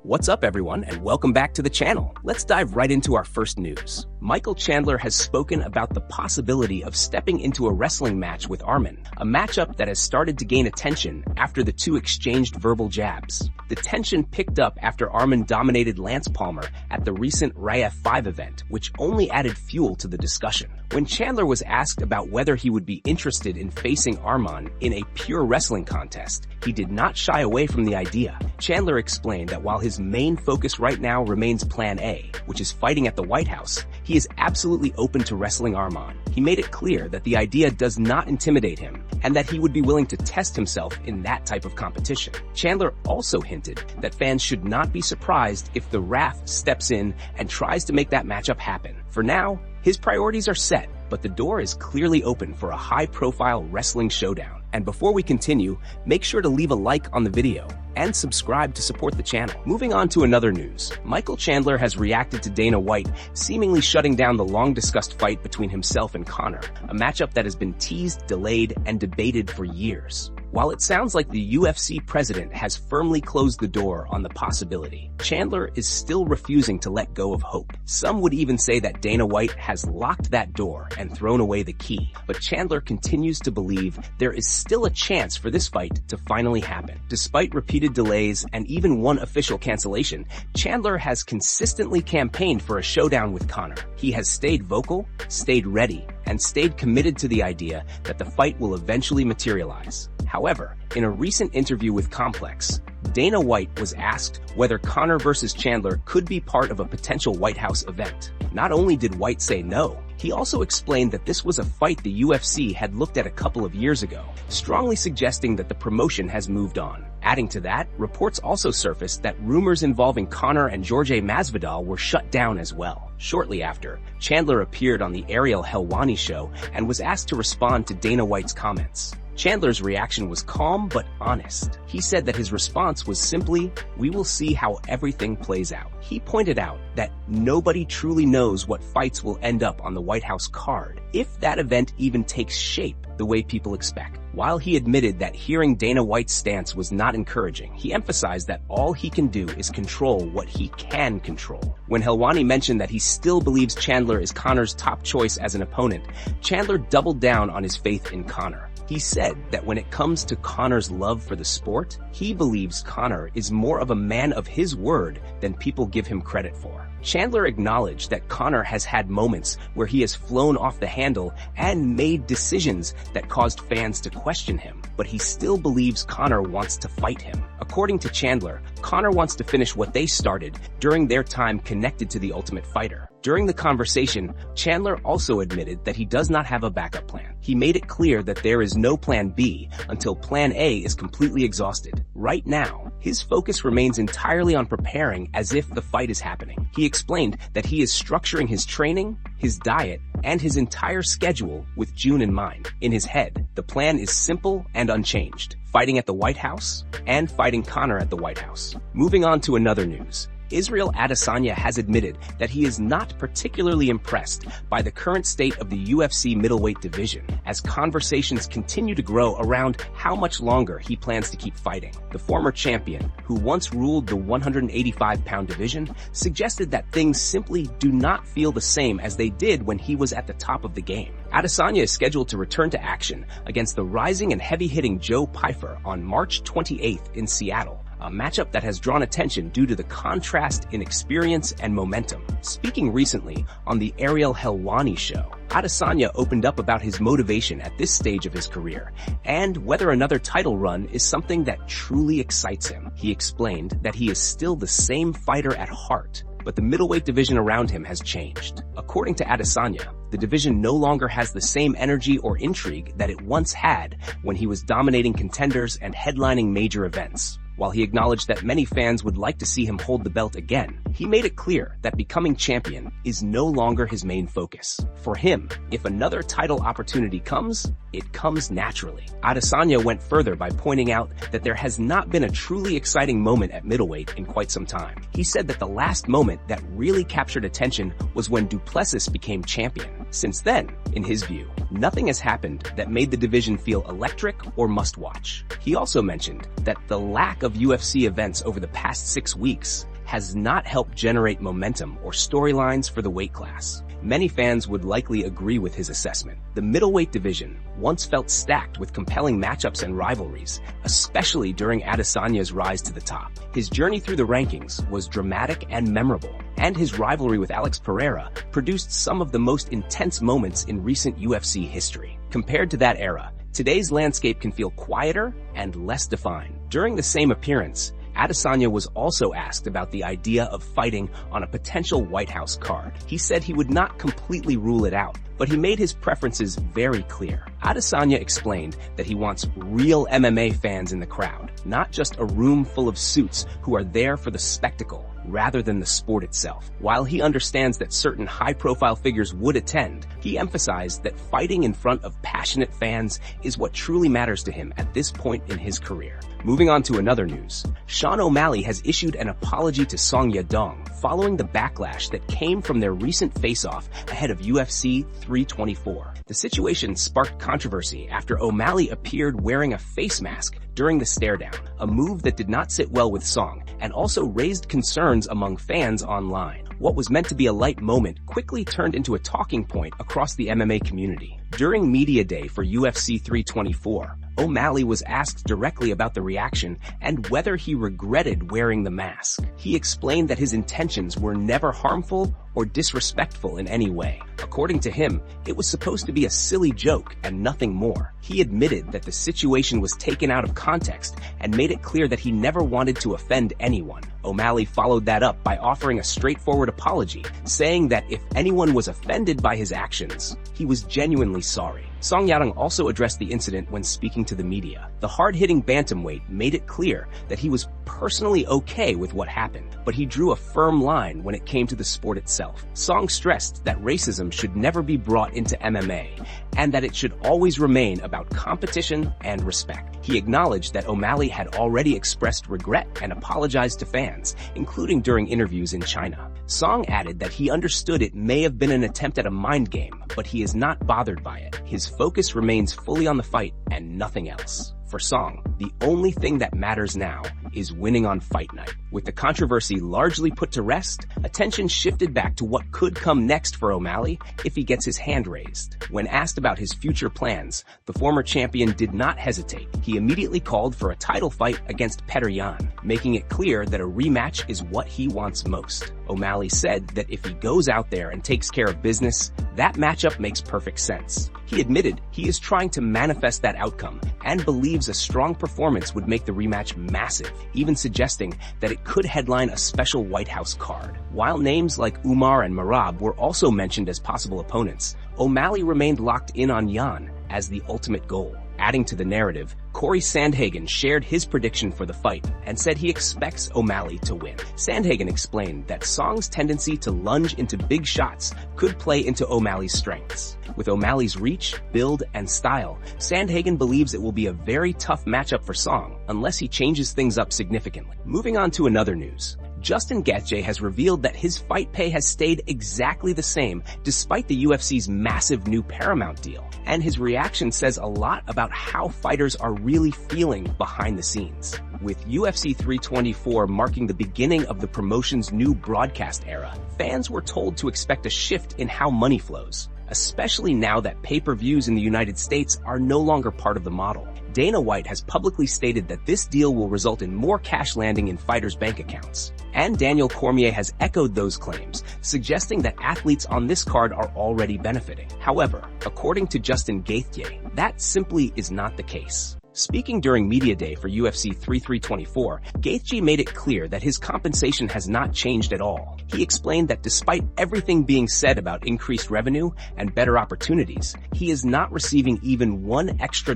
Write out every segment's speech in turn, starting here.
What's up, everyone, and welcome back to the channel. Let's dive right into our first news. Michael Chandler has spoken about the possibility of stepping into a wrestling match with Arman, a matchup that has started to gain attention after the two exchanged verbal jabs. The tension picked up after Arman dominated Lance Palmer at the recent Raya 5 event, which only added fuel to the discussion. When Chandler was asked about whether he would be interested in facing Arman in a pure wrestling contest, he did not shy away from the idea. Chandler explained that while his main focus right now remains Plan A, which is fighting at the White House, he is absolutely open to wrestling Arman. He made it clear that the idea does not intimidate him and that he would be willing to test himself in that type of competition. Chandler also hinted that fans should not be surprised if the Wrath steps in and tries to make that matchup happen. For now, his priorities are set, but the door is clearly open for a high-profile wrestling showdown. And before we continue, make sure to leave a like on the video and subscribe to support the channel. Moving on to another news, Michael Chandler has reacted to Dana White seemingly shutting down the long-discussed fight between himself and Conor, a matchup that has been teased, delayed, and debated for years. While it sounds like the UFC president has firmly closed the door on the possibility, Chandler is still refusing to let go of hope. Some would even say that Dana White has locked that door and thrown away the key, but Chandler continues to believe there is still a chance for this fight to finally happen. Despite repeated delays and even one official cancellation, Chandler has consistently campaigned for a showdown with Conor. He has stayed vocal, stayed ready, and stayed committed to the idea that the fight will eventually materialize. However, in a recent interview with Complex, Dana White was asked whether Conor versus Chandler could be part of a potential White House event. Not only did White say no, he also explained that this was a fight the UFC had looked at a couple of years ago, strongly suggesting that the promotion has moved on. Adding to that, reports also surfaced that rumors involving Conor and Jorge Masvidal were shut down as well. Shortly after, Chandler appeared on the Ariel Helwani show and was asked to respond to Dana White's comments. Chandler's reaction was calm but honest. He said that his response was simply, "We will see how everything plays out." He pointed out that nobody truly knows what fights will end up on the White House card, if that event even takes shape the way people expect. While he admitted that hearing Dana White's stance was not encouraging, he emphasized that all he can do is control what he can control. When Helwani mentioned that he still believes Chandler is Conor's top choice as an opponent, Chandler doubled down on his faith in Conor. He said that when it comes to Conor's love for the sport, he believes Conor is more of a man of his word than people give him credit for. Chandler acknowledged that Conor has had moments where he has flown off the handle and made decisions that caused fans to question him, but he still believes Conor wants to fight him. According to Chandler, Conor wants to finish what they started during their time connected to The Ultimate Fighter. During the conversation, Chandler also admitted that he does not have a backup plan. He made it clear that there is no plan B until plan A is completely exhausted. Right now, his focus remains entirely on preparing as if the fight is happening. He explained that he is structuring his training, his diet, and his entire schedule with June in mind. In his head, the plan is simple and unchanged: fighting at the White House and fighting Conor at the White House. Moving on to another news. Israel Adesanya has admitted that he is not particularly impressed by the current state of the UFC middleweight division, as conversations continue to grow around how much longer he plans to keep fighting. The former champion, who once ruled the 185-pound division, suggested that things simply do not feel the same as they did when he was at the top of the game. Adesanya is scheduled to return to action against the rising and heavy-hitting Joe Pyfer on March 28th in Seattle, a matchup that has drawn attention due to the contrast in experience and momentum. Speaking recently on the Ariel Helwani show, Adesanya opened up about his motivation at this stage of his career and whether another title run is something that truly excites him. He explained that he is still the same fighter at heart, but the middleweight division around him has changed. According to Adesanya, the division no longer has the same energy or intrigue that it once had when he was dominating contenders and headlining major events. While he acknowledged that many fans would like to see him hold the belt again, he made it clear that becoming champion is no longer his main focus. For him, if another title opportunity comes, it comes naturally. Adesanya went further by pointing out that there has not been a truly exciting moment at middleweight in quite some time. He said that the last moment that really captured attention was when Duplessis became champion. Since then, in his view, nothing has happened that made the division feel electric or must-watch. He also mentioned that the lack of UFC events over the past 6 weeks has not helped generate momentum or storylines for the weight class. Many fans would likely agree with his assessment. The middleweight division once felt stacked with compelling matchups and rivalries, especially during Adesanya's rise to the top. His journey through the rankings was dramatic and memorable, and his rivalry with Alex Pereira produced some of the most intense moments in recent UFC history. Compared to that era, today's landscape can feel quieter and less defined. During the same appearance, Adesanya was also asked about the idea of fighting on a potential White House card. He said he would not completely rule it out, but he made his preferences very clear. Adesanya explained that he wants real MMA fans in the crowd, not just a room full of suits who are there for the spectacle rather than the sport itself. While he understands that certain high-profile figures would attend, he emphasized that fighting in front of passionate fans is what truly matters to him at this point in his career. Moving on to another news, Sean O'Malley has issued an apology to Song Yadong following the backlash that came from their recent face-off ahead of UFC 324. The situation sparked controversy after O'Malley appeared wearing a face mask during the stare-down, a move that did not sit well with Song and also raised concerns among fans online. What was meant to be a light moment quickly turned into a talking point across the MMA community. During Media Day for UFC 324, O'Malley was asked directly about the reaction and whether he regretted wearing the mask. He explained that his intentions were never harmful or disrespectful in any way. According to him, it was supposed to be a silly joke and nothing more. He admitted that the situation was taken out of context and made it clear that he never wanted to offend anyone. O'Malley followed that up by offering a straightforward apology, saying that if anyone was offended by his actions, he was genuinely sorry. Song Yadong also addressed the incident when speaking to the media. The hard-hitting bantamweight made it clear that he was personally okay with what happened, but he drew a firm line when it came to the sport itself. Song stressed that racism should never be brought into MMA, and that it should always remain about competition and respect. He acknowledged that O'Malley had already expressed regret and apologized to fans, including during interviews in China. Song added that he understood it may have been an attempt at a mind game, but he is not bothered by it. His focus remains fully on the fight and nothing else. For Song, the only thing that matters now is winning on fight night. With the controversy largely put to rest, attention shifted back to what could come next for O'Malley if he gets his hand raised. When asked about his future plans, the former champion did not hesitate. He immediately called for a title fight against Petr Yan, making it clear that a rematch is what he wants most. O'Malley said that if he goes out there and takes care of business, that matchup makes perfect sense. He admitted he is trying to manifest that outcome and believes a strong performance would make the rematch massive, even suggesting that it could headline a special White House card. While names like Umar and Merab were also mentioned as possible opponents, O'Malley remained locked in on Yan as the ultimate goal. Adding to the narrative, Corey Sandhagen shared his prediction for the fight and said he expects O'Malley to win. Sandhagen explained that Song's tendency to lunge into big shots could play into O'Malley's strengths. With O'Malley's reach, build, and style, Sandhagen believes it will be a very tough matchup for Song unless he changes things up significantly. Moving on to another news. Justin Gaethje has revealed that his fight pay has stayed exactly the same despite the UFC's massive new Paramount deal, and his reaction says a lot about how fighters are really feeling behind the scenes. With UFC 324 marking the beginning of the promotion's new broadcast era, fans were told to expect a shift in how money flows, especially now that pay-per-views in the United States are no longer part of the model. Dana White has publicly stated that this deal will result in more cash landing in fighters' bank accounts. And Daniel Cormier has echoed those claims, suggesting that athletes on this card are already benefiting. However, according to Justin Gaethje, that simply is not the case. Speaking during Media Day for UFC 324, Gaethje made it clear that his compensation has not changed at all. He explained that despite everything being said about increased revenue and better opportunities, he is not receiving even $1 extra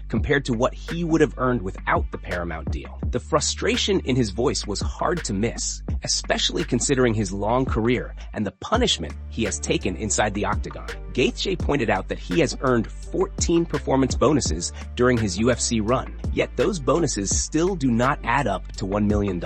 compared to what he would have earned without the Paramount deal. The frustration in his voice was hard to miss, especially considering his long career and the punishment he has taken inside the octagon. Gaethje pointed out that he has earned 14 performance bonuses during his UFC run, yet those bonuses still do not add up to $1 million.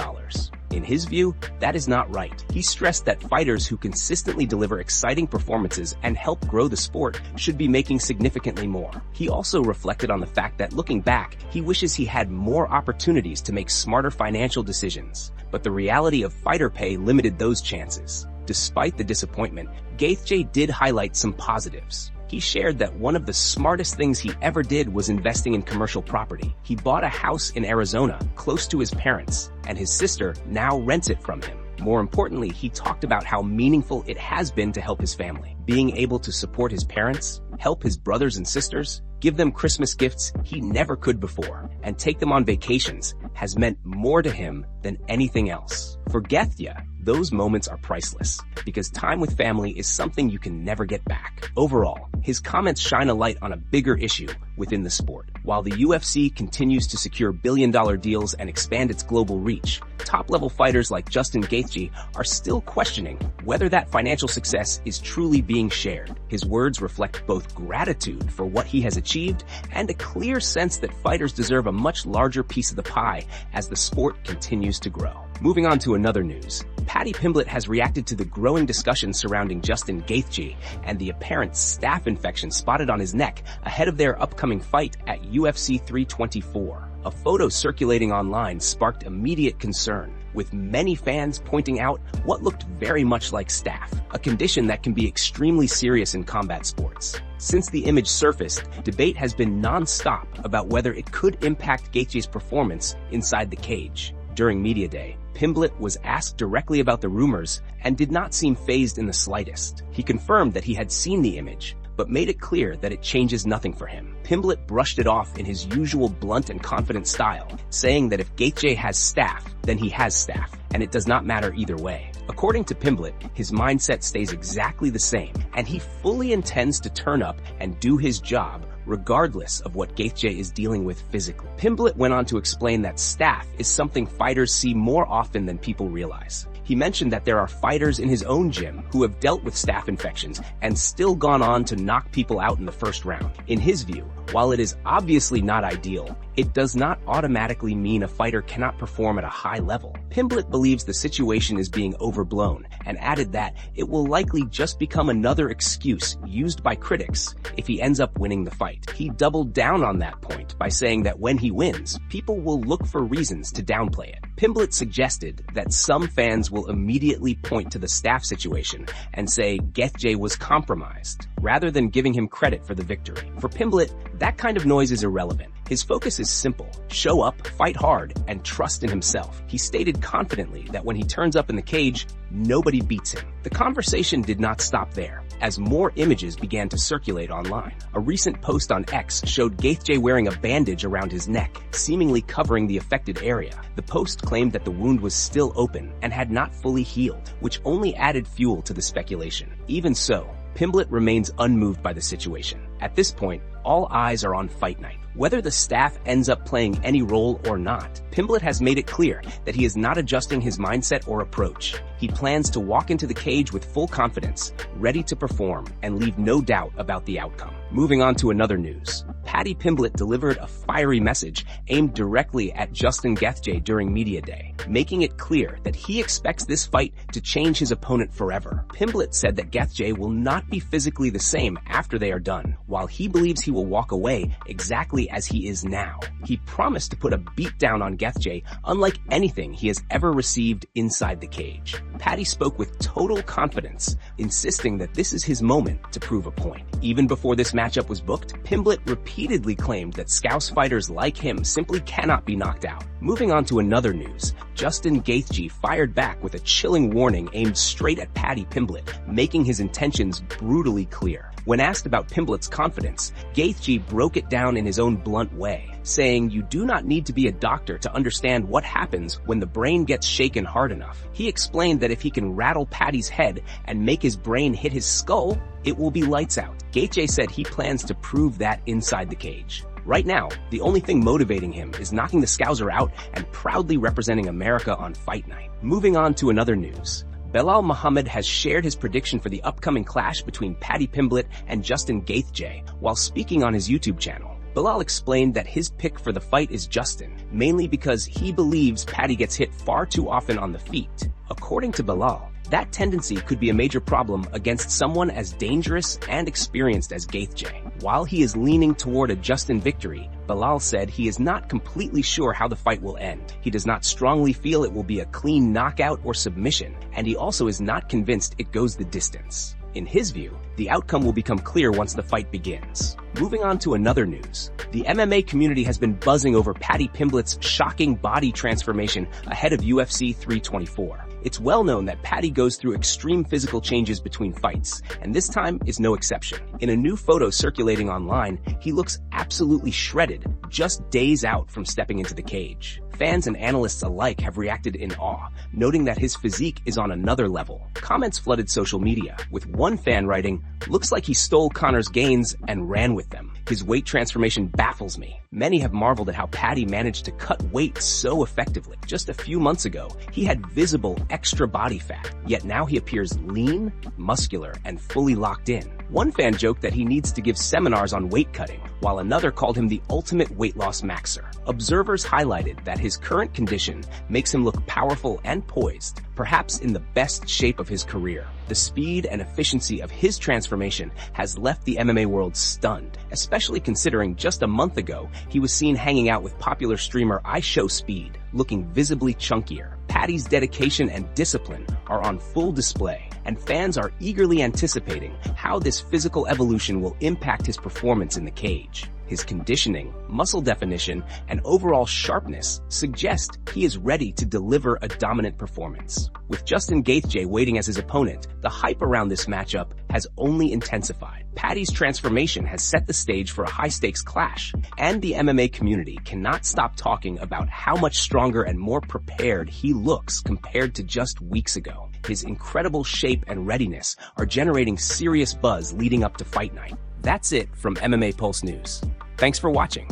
In his view, that is not right. He stressed that fighters who consistently deliver exciting performances and help grow the sport should be making significantly more. He also reflected on the fact that looking back, he wishes he had more opportunities to make smarter financial decisions. But the reality of fighter pay limited those chances. Despite the disappointment, Gaethje did highlight some positives. He shared that one of the smartest things he ever did was investing in commercial property. He bought a house in Arizona, close to his parents, and his sister now rents it from him. More importantly, he talked about how meaningful it has been to help his family. Being able to support his parents, help his brothers and sisters, give them Christmas gifts he never could before, and take them on vacations has meant more to him than anything else. For Gaethje, those moments are priceless, because time with family is something you can never get back. Overall, his comments shine a light on a bigger issue within the sport. While the UFC continues to secure billion-dollar deals and expand its global reach, top-level fighters like Justin Gaethje are still questioning whether that financial success is truly being shared. His words reflect both gratitude for what he has achieved and a clear sense that fighters deserve a much larger piece of the pie as the sport continues to grow. Moving on to another news. Paddy Pimblett has reacted to the growing discussion surrounding Justin Gaethje and the apparent staph infection spotted on his neck ahead of their upcoming fight at UFC 324. A photo circulating online sparked immediate concern, with many fans pointing out what looked very much like staph, a condition that can be extremely serious in combat sports. Since the image surfaced, debate has been non-stop about whether it could impact Gaethje's performance inside the cage. During media day, Pimblett was asked directly about the rumors and did not seem fazed in the slightest. He confirmed that he had seen the image, but made it clear that it changes nothing for him. Pimblett brushed it off in his usual blunt and confident style, saying that if Gaethje has staph, then he has staph, and it does not matter either way. According to Pimblett, his mindset stays exactly the same, and he fully intends to turn up and do his job regardless of what Gaethje is dealing with physically. Pimblett went on to explain that staph is something fighters see more often than people realize. He mentioned that there are fighters in his own gym who have dealt with staph infections and still gone on to knock people out in the first round. In his view, while it is obviously not ideal, it does not automatically mean a fighter cannot perform at a high level. Pimblett believes the situation is being overblown and added that it will likely just become another excuse used by critics if he ends up winning the fight. He doubled down on that point by saying that when he wins, people will look for reasons to downplay it. Pimblett suggested that some fans will immediately point to the staph situation and say Gaethje was compromised, rather than giving him credit for the victory. For Pimblett, that kind of noise is irrelevant. His focus is simple: show up, fight hard, and trust in himself. He stated confidently that when he turns up in the cage, nobody beats him. The conversation did not stop there, as more images began to circulate online. A recent post on X showed Gaethje wearing a bandage around his neck, seemingly covering the affected area. The post claimed that the wound was still open and had not fully healed, which only added fuel to the speculation. Even so, Pimblett remains unmoved by the situation. At this point, all eyes are on fight night. Whether the staph ends up playing any role or not, Pimblett has made it clear that he is not adjusting his mindset or approach. He plans to walk into the cage with full confidence, ready to perform, and leave no doubt about the outcome. Moving on to another news. Paddy Pimblett delivered a fiery message aimed directly at Justin Gaethje during media day, making it clear that he expects this fight to change his opponent forever. Pimblett said that Gaethje will not be physically the same after they are done, while he believes he will walk away exactly as he is now. He promised to put a beatdown on Gaethje unlike anything he has ever received inside the cage. Paddy spoke with total confidence, insisting that this is his moment to prove a point. Even before this matchup was booked, Pimblett repeatedly claimed that scouse fighters like him simply cannot be knocked out. Moving on to another news, Justin Gaethje fired back with a chilling warning aimed straight at Paddy Pimblett, making his intentions brutally clear. When asked about Pimblett's confidence, Gaethje broke it down in his own blunt way, saying you do not need to be a doctor to understand what happens when the brain gets shaken hard enough. He explained that if he can rattle Paddy's head and make his brain hit his skull, it will be lights out. Gaethje said he plans to prove that inside the cage. Right now, the only thing motivating him is knocking the Scouser out and proudly representing America on Fight Night. Moving on to another news. Belal Muhammad has shared his prediction for the upcoming clash between Paddy Pimblett and Justin Gaethje while speaking on his YouTube channel. Bilal explained that his pick for the fight is Justin, mainly because he believes Paddy gets hit far too often on the feet. According to Bilal, that tendency could be a major problem against someone as dangerous and experienced as Gaethje. While he is leaning toward a Justin victory, Bilal said he is not completely sure how the fight will end. He does not strongly feel it will be a clean knockout or submission, and he also is not convinced it goes the distance. In his view, the outcome will become clear once the fight begins. Moving on to another news. The MMA community has been buzzing over Paddy Pimblett's shocking body transformation ahead of UFC 324. It's well known that Paddy goes through extreme physical changes between fights, and this time is no exception. In a new photo circulating online, he looks absolutely shredded just days out from stepping into the cage. Fans and analysts alike have reacted in awe, noting that his physique is on another level. Comments flooded social media, with one fan writing, "Looks like he stole Conor's gains and ran with them. His weight transformation baffles me." Many have marveled at how Paddy managed to cut weight so effectively. Just a few months ago, he had visible extra body fat, yet now he appears lean, muscular, and fully locked in. One fan joked that he needs to give seminars on weight cutting, while another called him the ultimate weight loss maxer. Observers highlighted that his current condition makes him look powerful and poised, perhaps in the best shape of his career. The speed and efficiency of his transformation has left the MMA world stunned, especially considering just a month ago, he was seen hanging out with popular streamer IShowSpeed, looking visibly chunkier. Paddy's dedication and discipline are on full display, and fans are eagerly anticipating how this physical evolution will impact his performance in the cage. His conditioning, muscle definition, and overall sharpness suggest he is ready to deliver a dominant performance. With Justin Gaethje waiting as his opponent, the hype around this matchup has only intensified. Paddy's transformation has set the stage for a high-stakes clash, and the MMA community cannot stop talking about how much stronger and more prepared he looks compared to just weeks ago. His incredible shape and readiness are generating serious buzz leading up to fight night. That's it from MMA Pulse News. Thanks for watching.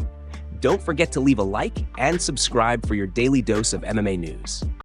Don't forget to leave a like and subscribe for your daily dose of MMA news.